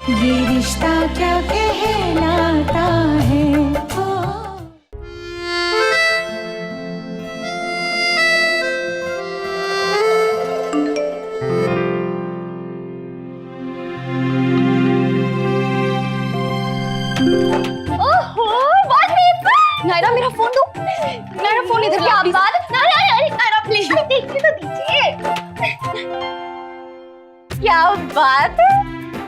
ये रिश्ता क्या कहलाता है। नायरा मेरा फोन दो। नायरा फोन इधर क्या बात? नायरा प्लीज देखने तो दीजिए। क्या बात है,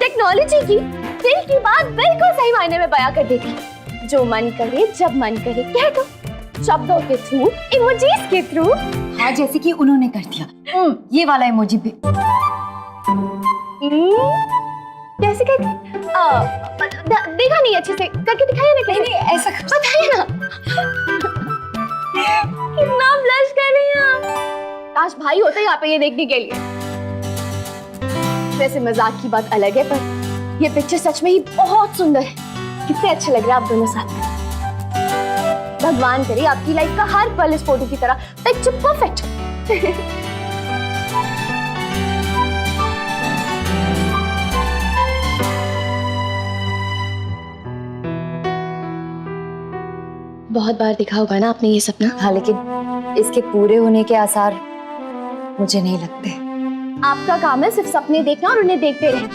टेक्नोलॉजी की दिल की बात बिल्कुल सही मायने में बयां कर देती। जो मन करे जब मन करे कह दो, शब्दों के थ्रू, इमोजीज के थ्रू। हाँ, जैसे कि उन्होंने कर दिया ये वाला इमोजी भी। कैसे कहते? देखा नहीं अच्छे से, करके दिखाइए ना। नहीं ऐसा बताइए ना। कितना ब्लश कर रही हैं आप। काश भाई होता यहाँ पे ये देखने के लिए। वैसे मजाक की बात अलग है, पर ये पिक्चर सच में ही बहुत सुंदर है। कितने अच्छे लग रहे हैं आप दोनों साथ में। भगवान करे आपकी लाइफ का हर पल इस फोटो की तरह पिक्चर परफेक्ट। बहुत बार देखा होगा ना आपने ये सपना। हाँ, लेकिन इसके पूरे होने के आसार मुझे नहीं लगते। आपका काम है सिर्फ सपने देखना और उन्हें देखते रहना,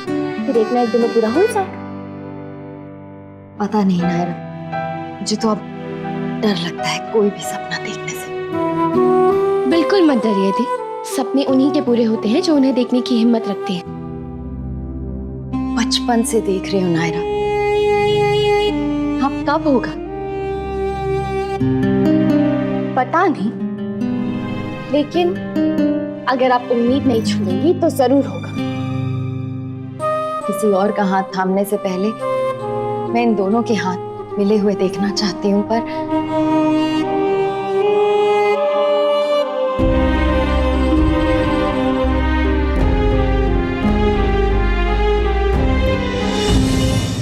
फिर एक ना एक दिन में पूरा हो जाएगा। पता नहीं नायरा, मुझे तो अब डर लगता है कोई भी सपना देखने से। बिल्कुल मत डरिए दी, सपने उन्हीं के पूरे होते हैं जो उन्हें देखने की हिम्मत रखते हैं। बचपन से देख रही हूँ नायरा, अब कब होगा पता नहीं, लेकिन अगर आप उम्मीद नहीं छोड़ेंगी तो जरूर होगा। किसी और का हाथ थामने से पहले मैं इन दोनों के हाथ मिले हुए देखना चाहती हूँ, पर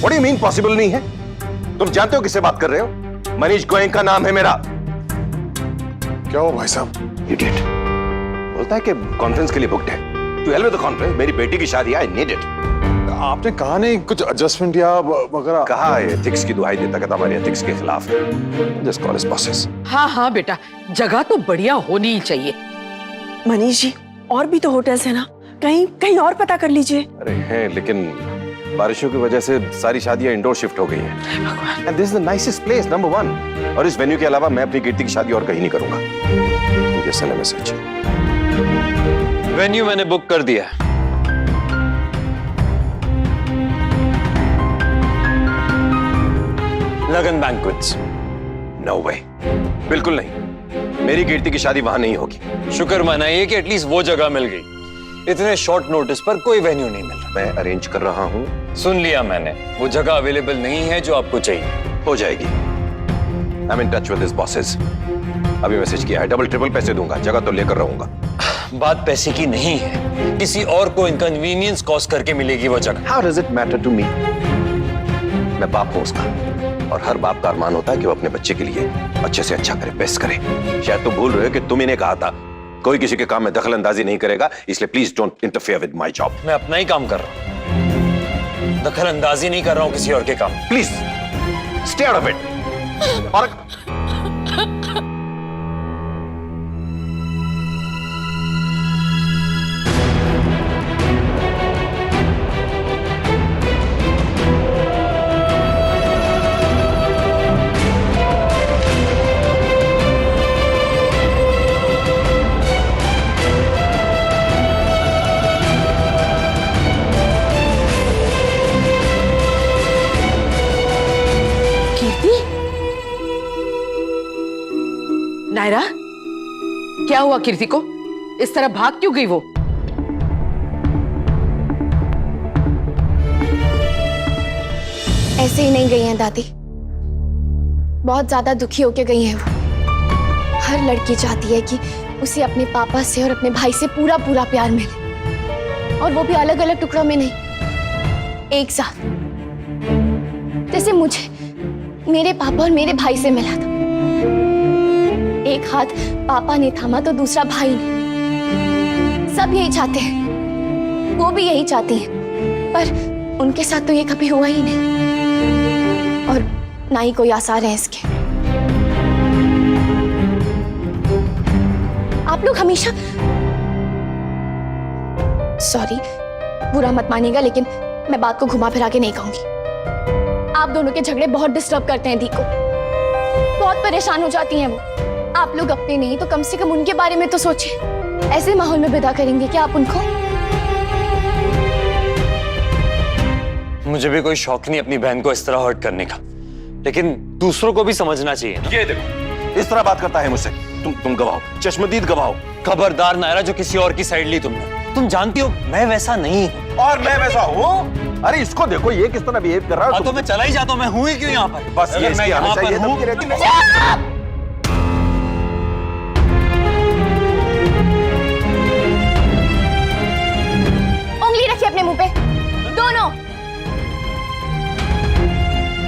What do you mean possible नहीं है? तुम जानते हो किससे बात कर रहे हो? मनीष गोयनका नाम है मेरा। क्या हुआ भाई साहब? Idiot. बोलता है कि कॉन्फ्रेंस के लिए बुक्ड है। To hell with the conference, मेरी बेटी की शादी है, I need it. आपने कहा नहीं कुछ एडजस्टमेंट या वगैरह? कहा है एथिक्स की दुहाई देता, कहता हमारे एथिक्स के खिलाफ है। Just call his bosses. हाँ हाँ बेटा, जगह तो बढ़िया होनी ही चाहिए। मनीष जी, और भी तो होटल्स है ना, कहीं कहीं और पता कर लीजिए। अरे हैं, लेकिन बारिशों की वजह से सारी शादियां इंडोर शिफ्ट हो गई हैं। And this is the nicest place, number one. और इस वेन्यू के अलावा मैं अपनी कीर्ति की शादी और कहीं नहीं करूंगा। मुझे सने मैसेज। वेन्यू मैंने बुक कर दिया। लगन बैंक्वेट्स। No way. बिल्कुल नहीं। मेरी कीर्ति की शादी वहां नहीं होगी। शुक्र मनाइए कि एटलीस्ट वो जगह मिल गई। इतने शॉर्ट नोटिस पर कोई वेन्यू नहीं मिल रहा। मैं अरेंज कर रहा हूं। सुन लिया मैंने, वो जगह अवेलेबल नहीं है जो आपको चाहिए। हो जाएगी। I'm in touch with his bosses. अभी मैसेज किया है, डबल ट्रिपल पैसे दूंगा, जगह तो लेकर रहूंगा। बात पैसे की नहीं है, किसी और को इनकन्वीनियंस कॉज करके मिलेगी वो जगह। How does it matter to me? मैं बाप हूं उसका, और हर बाप का अरमान होता है कि वो अपने बच्चे के लिए अच्छे से अच्छा करे, बेस्ट करे। शायद तुम भूल रहे हो कि तुम इन्हें कहा था कोई किसी के काम में दखल अंदाजी नहीं करेगा, इसलिए please don't interfere with my job. मैं अपना ही काम कर रहा हूं, दखल अंदाजी नहीं कर रहा हूं किसी और के काम। Please stay out of it. और नायरा, क्या हुआ कीर्ति को? इस तरह भाग क्यों गई वो? ऐसे ही नहीं गई हैं दादी, बहुत ज्यादा दुखी होके गई हैं वो। हर लड़की चाहती है कि उसे अपने पापा से और अपने भाई से पूरा पूरा प्यार मिले, और वो भी अलग अलग टुकड़ों में नहीं, एक साथ। जैसे मुझे मेरे पापा और मेरे भाई से मिला था। एक हाथ पापा ने थामा तो दूसरा भाई ने। सब यही चाहते हैं, वो भी यही चाहती हैं, पर उनके साथ तो ये कभी हुआ ही नहीं और ना ही कोई आसार है इसके। आप लोग हमेशा, सॉरी बुरा मत मानिएगा लेकिन मैं बात को घुमा फिरा के नहीं कहूंगी। आप दोनों के झगड़े बहुत डिस्टर्ब करते हैं दी को, बहुत परेशान हो जाती हैं वो। आप लोग अपने नहीं तो कम से कम उनके बारे में तो सोचिए। ऐसे माहौल में विदा करेंगे क्या आप उनको? मुझे भी कोई शौक नहीं अपनी बहन को इस तरह हर्ट करने का, लेकिन दूसरों को भी समझना चाहिए ना। ये देखो इस तरह बात करता है मुझसे। तुम गवाहो, चश्मदीद गवाहो। खबरदार नायरा, जो किसी और की साइड ली तुमने। तुम जानती हो मैं वैसा नहीं हूँ। और मैं वैसा हूँ? अरे इसको देखो ये किस तरह बिहेव कर रहा है। तो मैं चला ही जाता हूँ, मैं हूँ ही क्यों यहाँ पर? बस ये मैं यहाँ पर हूँ। उंगली रखिए अपने मुंह पे दोनों।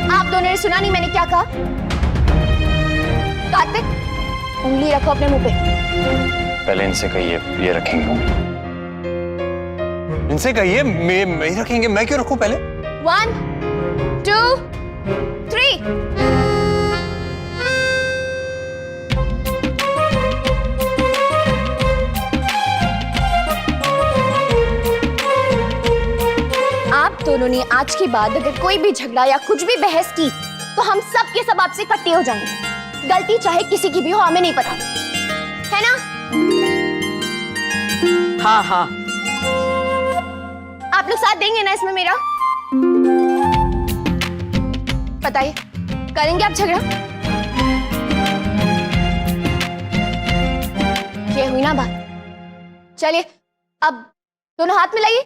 आप दोनों ने सुना नहीं मैंने क्या कहा? कार्तिक उंगली रखो अपने मुंह पे। पहले इनसे कहिए ये रखेंगे। इनसे कहिए मैं ही रखेंगे। मैं क्यों रखूं पहले? 1 2 3। आप दोनों ने आज के बाद अगर कोई भी झगड़ा या कुछ भी बहस की तो हम सब के सब आपसे इकट्ठे हो जाएंगे। गलती चाहे किसी की भी हो, हमें नहीं पता, है ना? हाँ हाँ, आप लोग साथ देंगे ना इसमें मेरा? बताइए, करेंगे आप झगड़ा? ये हुई ना बात। चलिए अब दोनों हाथ मिलाइए।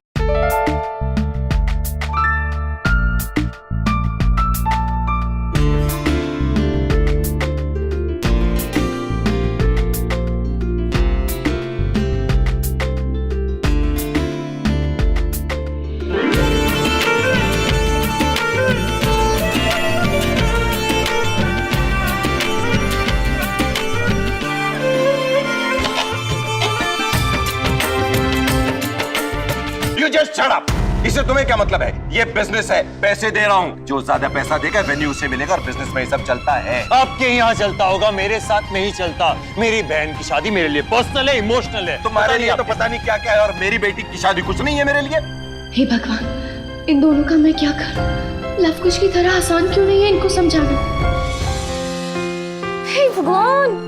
Just shut up! इससे तुम्हें क्या मतलब है? ये बिजनेस है, पैसे दे रहा हूँ। जो ज्यादा पैसा देगा वेन्यू उसे मिलेगा और बिजनेस में ये सब चलता है। आपके यहाँ चलता होगा, मेरे साथ नहीं चलता। मेरी बहन की शादी मेरे लिए पर्सनल है, इमोशनल है। तुम्हारे लिए तो पता नहीं क्या क्या है और मेरी बेटी की शादी कुछ नहीं है मेरे लिए। हे भगवान, इन दोनों का मैं क्या करूं? लव कुश की तरह आसान क्यों नहीं है इनको समझाना? हे भगवान,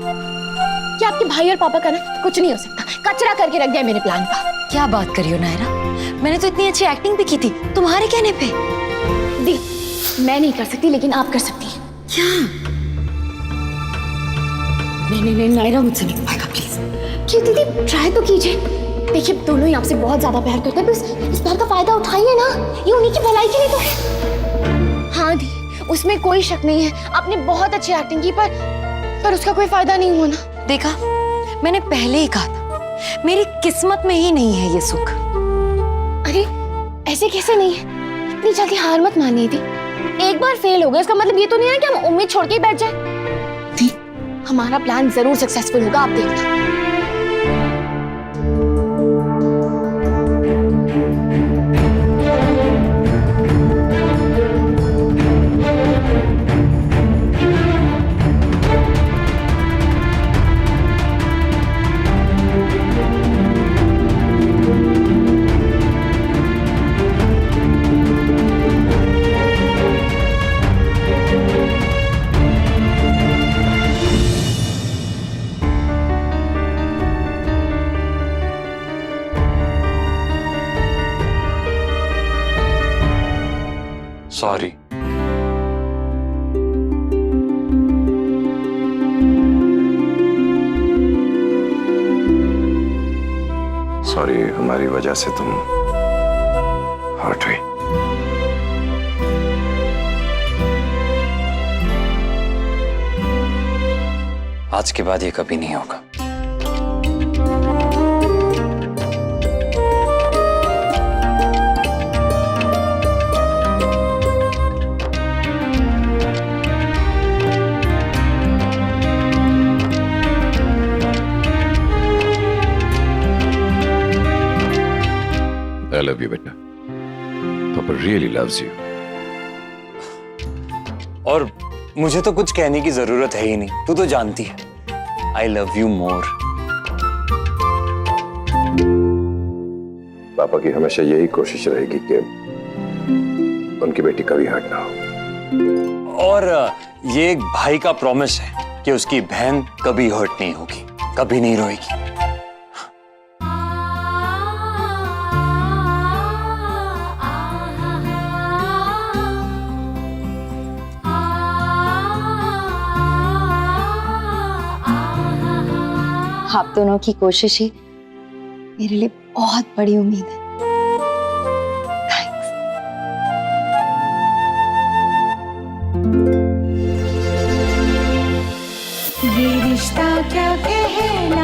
क्या आपके भाई और पापा का ना कुछ नहीं हो सकता? कचरा करके रख दिया मेरे प्लान का। क्या बात करियो नायरा, मैंने तो इतनी अच्छी एक्टिंग भी की थी तुम्हारे कहने पे। दी, मैं नहीं कर सकती लेकिन आप कर सकती हैं। क्या? नहीं नायरा, मुझसे नहीं हो पाएगा प्लीज। क्यों दीदी, ट्राई तो कीजिए। देखिए दोनों ही आपसे बहुत ज्यादा प्यार करते हैं, बस इस प्यार का फायदा उठाइए ना। ये उन्हीं की भलाई के लिए तो है। हाँ दी, उसमें कोई शक नहीं है, आपने बहुत अच्छी एक्टिंग की पर उसका कोई फायदा नहीं हुआ ना। देखा, मैंने पहले ही कहा था मेरी किस्मत में ही नहीं है ये सुख। अरे ऐसे कैसे नहीं है? इतनी जल्दी हार मत मानिए दी। एक बार फेल हो गया इसका मतलब ये तो नहीं है कि हम उम्मीद छोड़ के ही बैठ जाए। दी, हमारा प्लान जरूर सक्सेसफुल होगा, आप देखना। सॉरी। सॉरी, हमारी वजह से तुम हर्ट हुई। आज के बाद ये कभी नहीं होगा। I love you, बेटा। पापा रियली लव्स यू। और मुझे तो कुछ कहने की जरूरत है ही नहीं, तू तो जानती है। I love you more. पापा की हमेशा यही कोशिश रहेगी कि उनकी बेटी कभी हर्ट ना हो। और ये एक भाई का प्रॉमिस है कि उसकी बहन कभी हर्ट नहीं होगी, कभी नहीं रोएगी। आप दोनों की कोशिश ही मेरे लिए बहुत बड़ी उम्मीद है। थैंक्स। ये रिश्ता क्या कहलाता